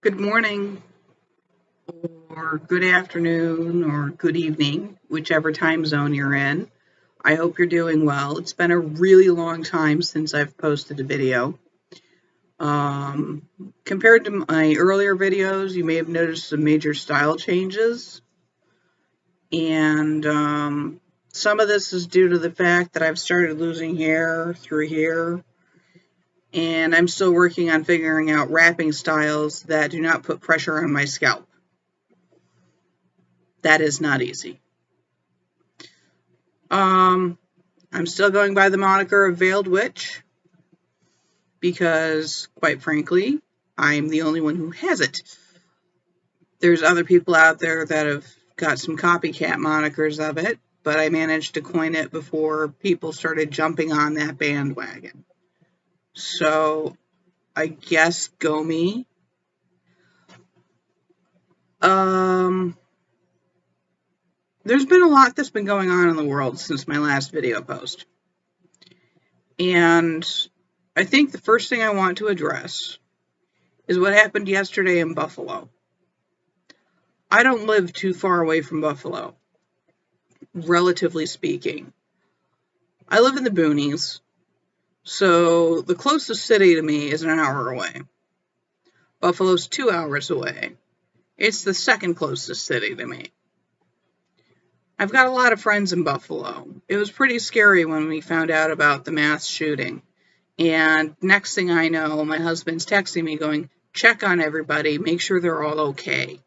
Good morning, or good afternoon, or good evening, whichever time zone you're in. I hope you're doing well. It's been a really long time since I've posted a video. Um, Compared to my earlier videos, you may have noticed some major style changes. And some of this is due to the fact that I've started losing hair through here. And I'm still working on figuring out wrapping styles that do not put pressure on my scalp. That is not easy. Um, I'm still going by the moniker of Veiled Witch because, quite frankly, I'm the only one who has it. There's other people out there that have got some copycat monikers of it, but I managed to coin it before people started jumping on that bandwagon. So, I guess go me. There's been a lot that's been going on in the world since my last video post. And I think the first thing I want to address is what happened yesterday in Buffalo. I don't live too far away from Buffalo, relatively speaking. I live in the boonies, so the closest city to me is an hour away. Buffalo's 2 hours away. It's the second closest city to me. I've got a lot of friends in Buffalo. It was pretty scary when we found out about the mass shooting. And next thing I know, my husband's texting me going, check on everybody, make sure they're all okay.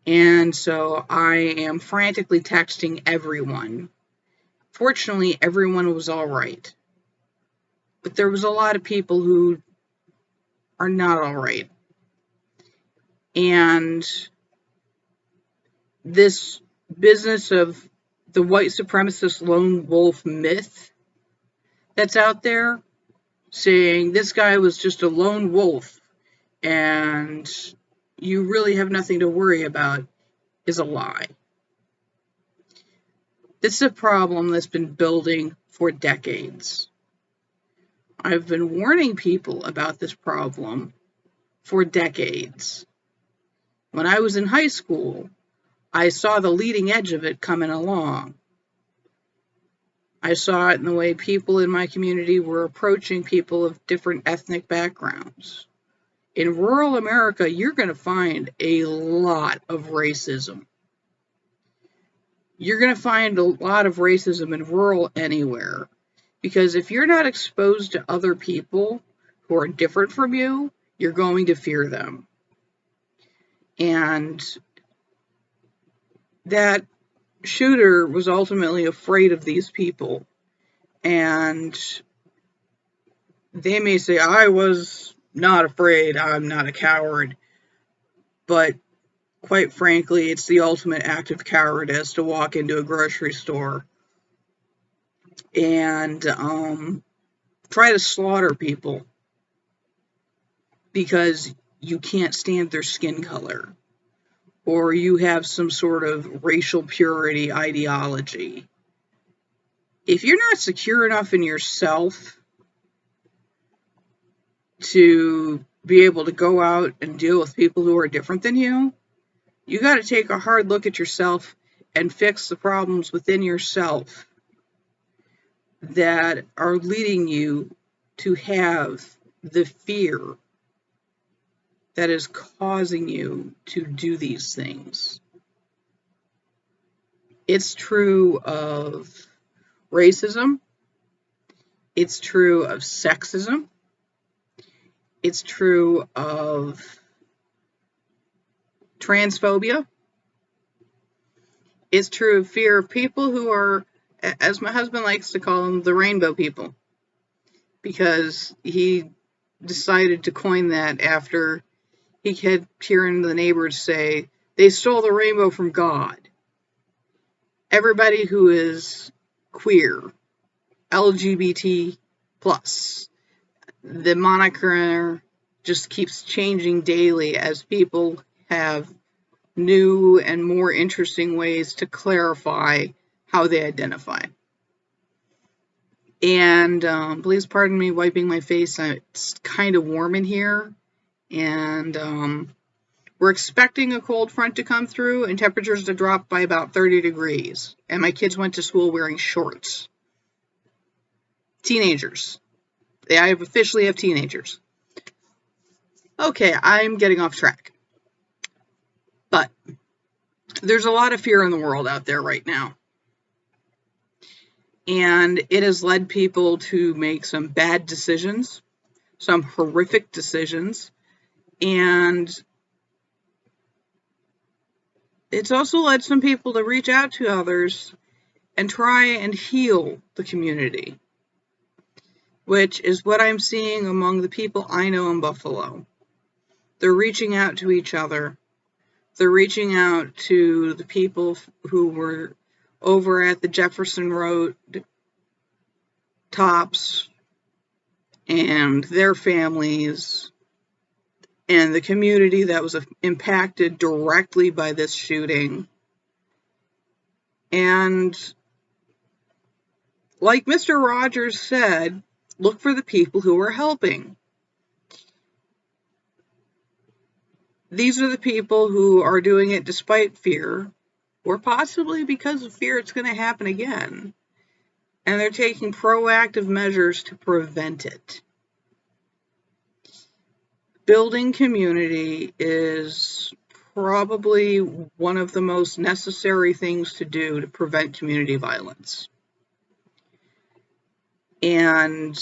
And so I am frantically texting everyone. Fortunately, everyone was all right. But there was a lot of people who are not all right. And this business of the white supremacist lone wolf myth that's out there, saying this guy was just a lone wolf and you really have nothing to worry about, is a lie. This is a problem that's been building for decades. I've been warning people about this problem for decades. When I was in high school, I saw the leading edge of it coming along. I saw it in the way people in my community were approaching people of different ethnic backgrounds. In rural America, you're going to find a lot of racism. You're going to find a lot of racism in rural anywhere. Because if you're not exposed to other people who are different from you, you're going to fear them. And that shooter was ultimately afraid of these people. And they may say, I was not afraid, I'm not a coward. But quite frankly, it's the ultimate act of cowardice to walk into a grocery store and try to slaughter people because you can't stand their skin color or you have some sort of racial purity ideology. If you're not secure enough in yourself to be able to go out and deal with people who are different than you, you got to take a hard look at yourself and fix the problems within yourself that are leading you to have the fear that is causing you to do these things. It's true of racism. It's true of sexism. It's true of transphobia. It's true of fear of people who are, as my husband likes to call them, the rainbow people. Because he decided to coin that after he kept hearing the neighbors say, they stole the rainbow from God. Everybody who is queer, LGBT+, the moniker just keeps changing daily as people have new and more interesting ways to clarify how they identify. And please pardon me wiping my face. It's kind of warm in here. And we're expecting a cold front to come through and temperatures to drop by about 30 degrees. And my kids went to school wearing shorts. Teenagers. I officially have teenagers. Okay, I'm getting off track. But there's a lot of fear in the world out there right now. And it has led people to make some bad decisions, some horrific decisions. And it's also led some people to reach out to others and try and heal the community, which is what I'm seeing among the people I know in Buffalo. They're reaching out to each other. They're reaching out to the people who were over at the Jefferson Road Tops and their families and the community that was impacted directly by this shooting. And like Mr. Rogers said, look for the people who are helping. These are the people who are doing it despite fear, or possibly because of fear it's going to happen again. And they're taking proactive measures to prevent it. Building community is probably one of the most necessary things to do to prevent community violence. And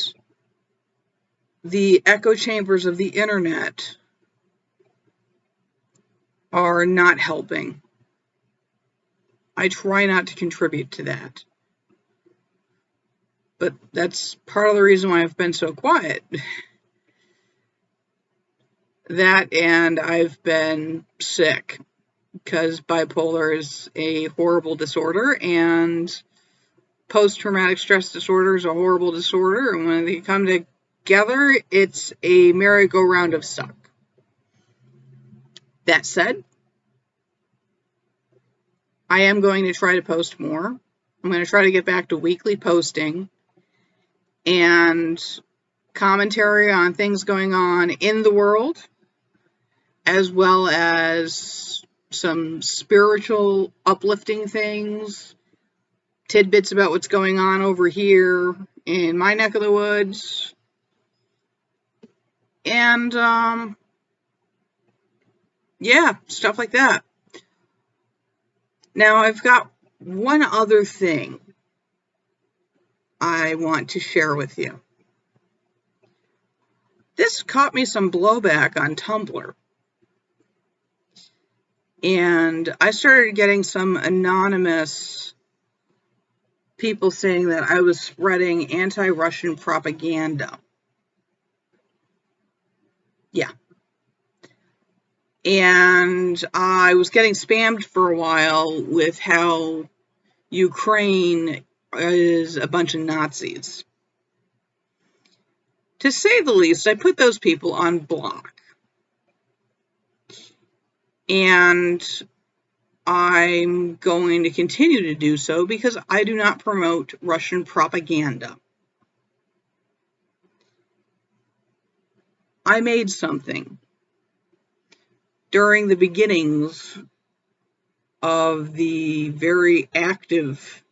the echo chambers of the internet are not helping. I try not to contribute to that. But that's part of the reason why I've been so quiet. That and I've been sick, because bipolar is a horrible disorder and post-traumatic stress disorder is a horrible disorder. And when they come together, it's a merry-go-round of suck. That said, I am going to try to post more. I'm going to try to get back to weekly posting and commentary on things going on in the world, as well as some spiritual uplifting things, tidbits about what's going on over here in my neck of the woods, and yeah, stuff like that. Now, I've got one other thing I want to share with you. This caught me some blowback on Tumblr. And I started getting some anonymous people saying that I was spreading anti-Russian propaganda. Yeah. And I was getting spammed for a while with how Ukraine is a bunch of Nazis. To say the least, I put those people on block. And I'm going to continue to do so because I do not promote Russian propaganda. I made something during the beginnings of the very active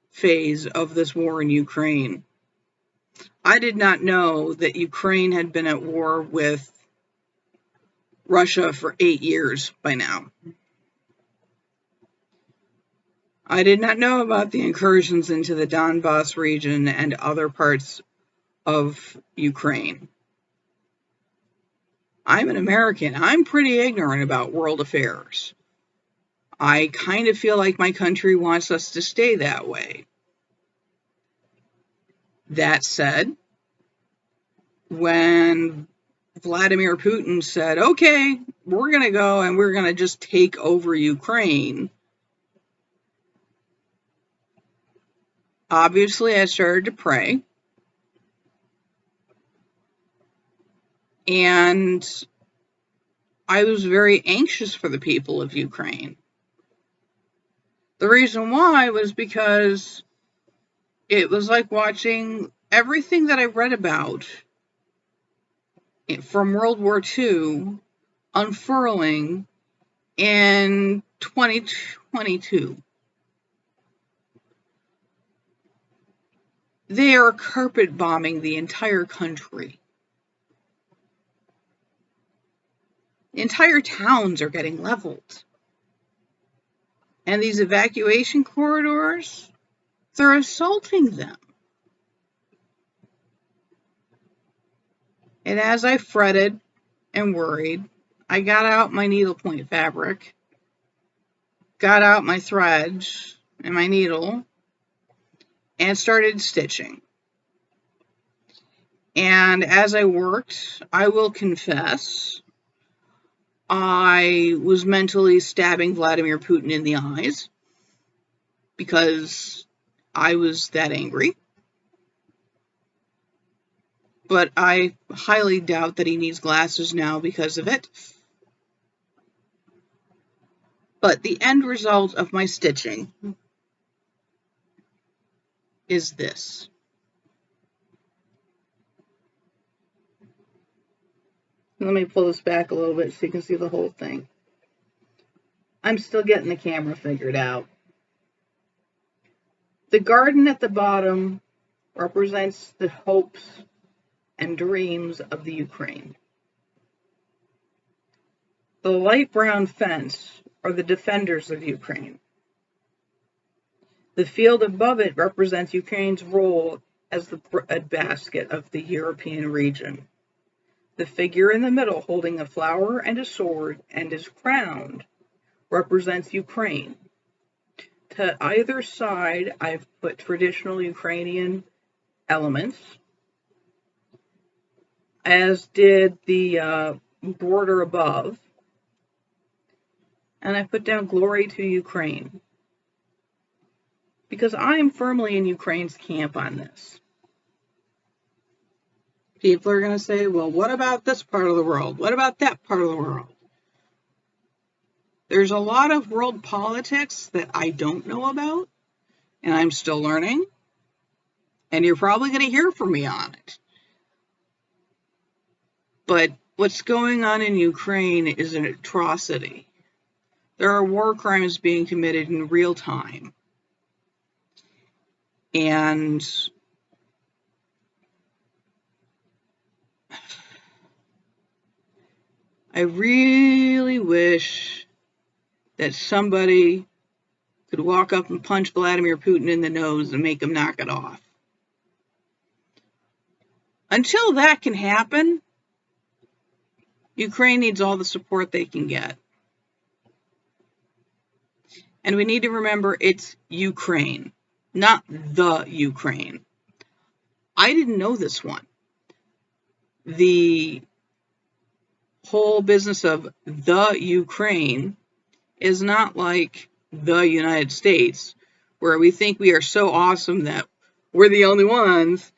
phase of this war in Ukraine. I did not know that Ukraine had been at war with Russia for 8 years by now. I did not know about the incursions into the Donbass region and other parts of Ukraine. I'm an American. I'm pretty ignorant about world affairs. I kind of feel like my country wants us to stay that way. That said, when Vladimir Putin said, okay, we're going to go and we're going to just take over Ukraine, obviously I started to pray. And I was very anxious for the people of Ukraine. The reason why was because it was like watching everything that I read about from World War II unfurling in 2022. They are carpet bombing the entire country. Entire towns are getting leveled. And these evacuation corridors, they're assaulting them. And as I fretted and worried, I got out my needlepoint fabric, got out my threads and my needle, and started stitching. And as I worked, I will confess, I was mentally stabbing Vladimir Putin in the eyes because I was that angry. But I highly doubt that he needs glasses now because of it. But the end result of my stitching is this. Let me pull this back a little bit so you can see the whole thing. I'm still getting the camera figured out. The garden at the bottom represents the hopes and dreams of the Ukraine. The light brown fence are the defenders of Ukraine. The field above it represents Ukraine's role as the breadbasket of the European region. The figure in the middle holding a flower and a sword and is crowned represents Ukraine. To either side, I've put traditional Ukrainian elements, as did the border above, and I put down glory to Ukraine, because I am firmly in Ukraine's camp on this. People are going to say, well, what about this part of the world? What about that part of the world? There's a lot of world politics that I don't know about, and I'm still learning, and you're probably going to hear from me on it. But what's going on in Ukraine is an atrocity. There are war crimes being committed in real time. And I really wish that somebody could walk up and punch Vladimir Putin in the nose and make him knock it off. Until that can happen, Ukraine needs all the support they can get. And we need to remember it's Ukraine, not the Ukraine. I didn't know this one. The whole business of the Ukraine is not like the United States, where we think we are so awesome that we're the only ones,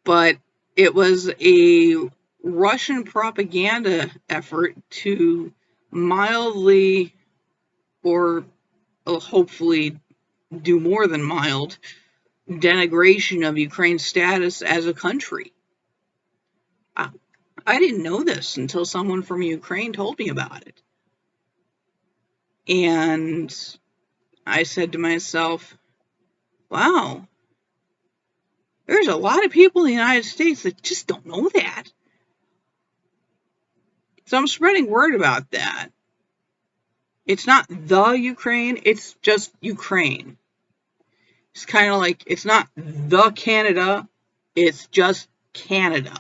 but it was a Russian propaganda effort to mildly, or hopefully do more than mild, denigration of Ukraine's status as a country. I didn't know this until someone from Ukraine told me about it. And I said to myself, wow, there's a lot of people in the United States that just don't know that. So I'm spreading word about that. It's not the Ukraine, it's just Ukraine. It's kind of like, it's not the Canada, it's just Canada.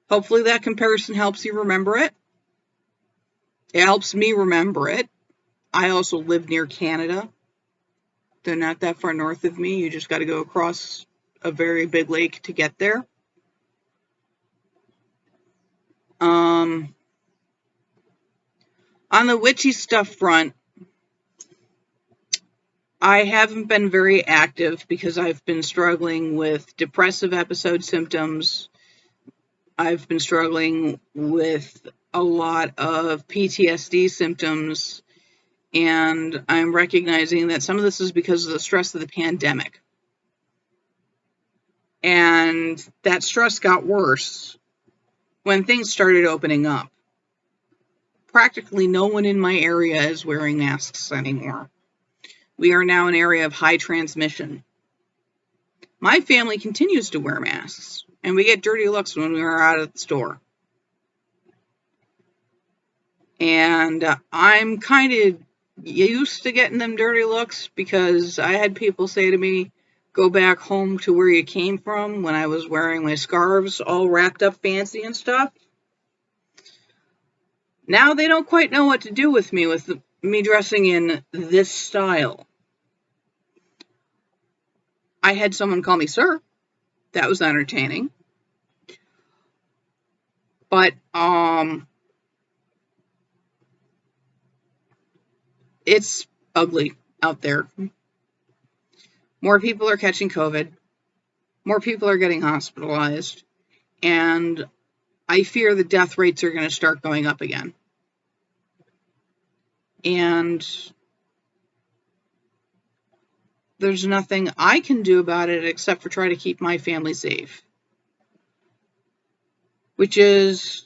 Hopefully that comparison helps you remember it. It helps me remember it. I also live near Canada. They're not that far north of me. You just got to go across a very big lake to get there. On the witchy stuff front, I haven't been very active because I've been struggling with depressive episode symptoms. I've been struggling with a lot of PTSD symptoms, and I'm recognizing that some of this is because of the stress of the pandemic. And that stress got worse when things started opening up. Practically no one in my area is wearing masks anymore. We are now an area of high transmission. My family continues to wear masks, and we get dirty looks when we are out at the store. And I'm kind of used to getting them dirty looks because I had people say to me, go back home to where you came from, when I was wearing my scarves all wrapped up fancy and stuff. Now they don't quite know what to do with me dressing in this style. I had someone call me sir. That was entertaining. But it's ugly out there. More people are catching COVID. More people are getting hospitalized. And I fear the death rates are going to start going up again. And there's nothing I can do about it except for try to keep my family safe, which is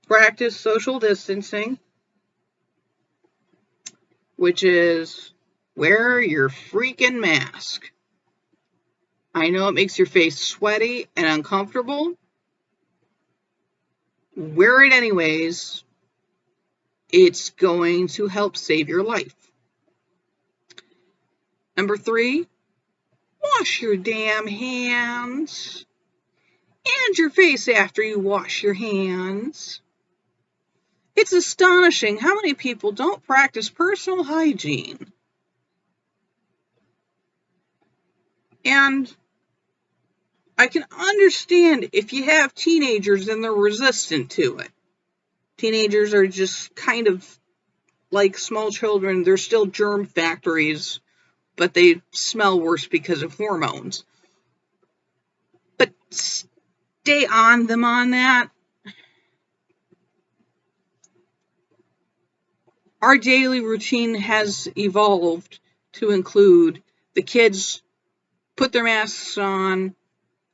practice social distancing, which is wear your freaking mask. I know it makes your face sweaty and uncomfortable. Wear it anyways. It's going to help save your life. Number 3, wash your damn hands and your face after you wash your hands. It's astonishing how many people don't practice personal hygiene. And I can understand if you have teenagers and they're resistant to it. Teenagers are just kind of like small children. They're still germ factories, but they smell worse because of hormones. But stay on them on that. Our daily routine has evolved to include the kids put their masks on,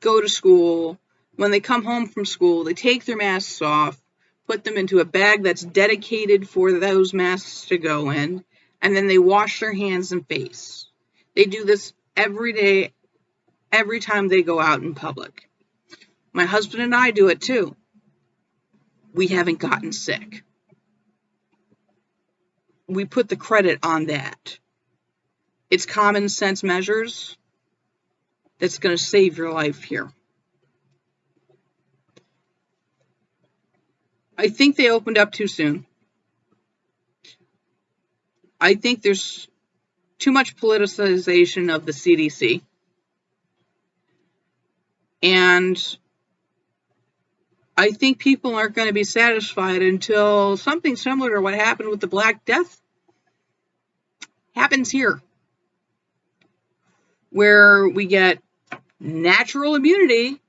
go to school. When they come home from school, they take their masks off, put them into a bag that's dedicated for those masks to go in, and then they wash their hands and face. They do this every day, every time they go out in public. My husband and I do it too. We haven't gotten sick. We put the credit on that. It's common sense measures that's going to save your life here. I think they opened up too soon. I think there's too much politicization of the CDC. And I think people aren't going to be satisfied until something similar to what happened with the Black Death happens here, where we get natural immunity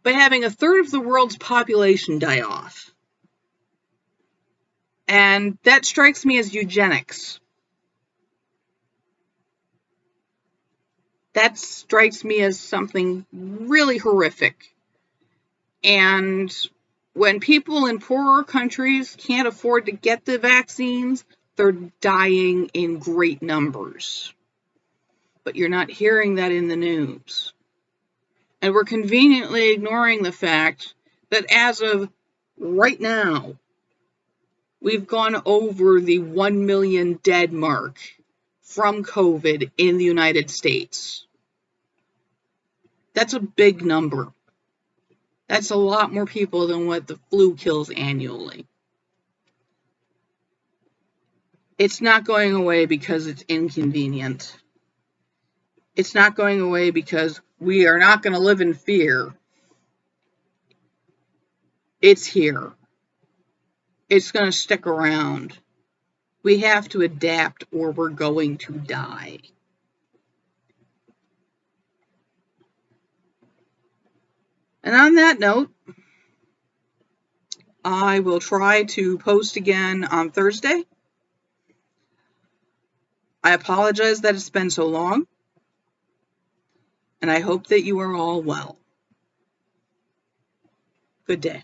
by having a third of the world's population die off. And that strikes me as eugenics. That strikes me as something really horrific. And when people in poorer countries can't afford to get the vaccines, they're dying in great numbers. But you're not hearing that in the news. And we're conveniently ignoring the fact that as of right now, we've gone over the 1 million dead mark from COVID in the United States. That's a big number. That's a lot more people than what the flu kills annually. It's not going away because it's inconvenient. It's not going away because we are not going to live in fear. It's here. It's going to stick around. We have to adapt or we're going to die. And on that note, I will try to post again on Thursday. I apologize that it's been so long. and I hope that you are all well. Good day.